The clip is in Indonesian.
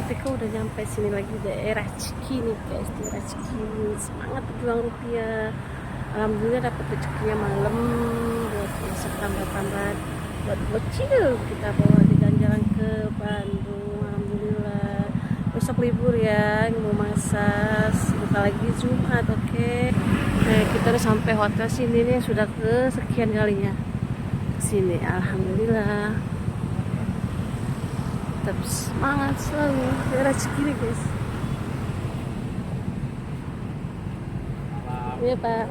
Ketika udah nyampe sini lagi daerah Cikini guys, daerah Cikini, semangat berjuang rupiah. Alhamdulillah dapat rezekinya malam buat masak tambah-tambah buat bocil kita bawa di jalan-jalan ke Bandung. Alhamdulillah besok libur ya, mau masak buka lagi Jumat. Oke. Nah, kita udah sampai hotel sini nih, sudah ke sekian kalinya sini. Alhamdulillah tetap semangat selalu daerah Cikini guys. Iya Pak.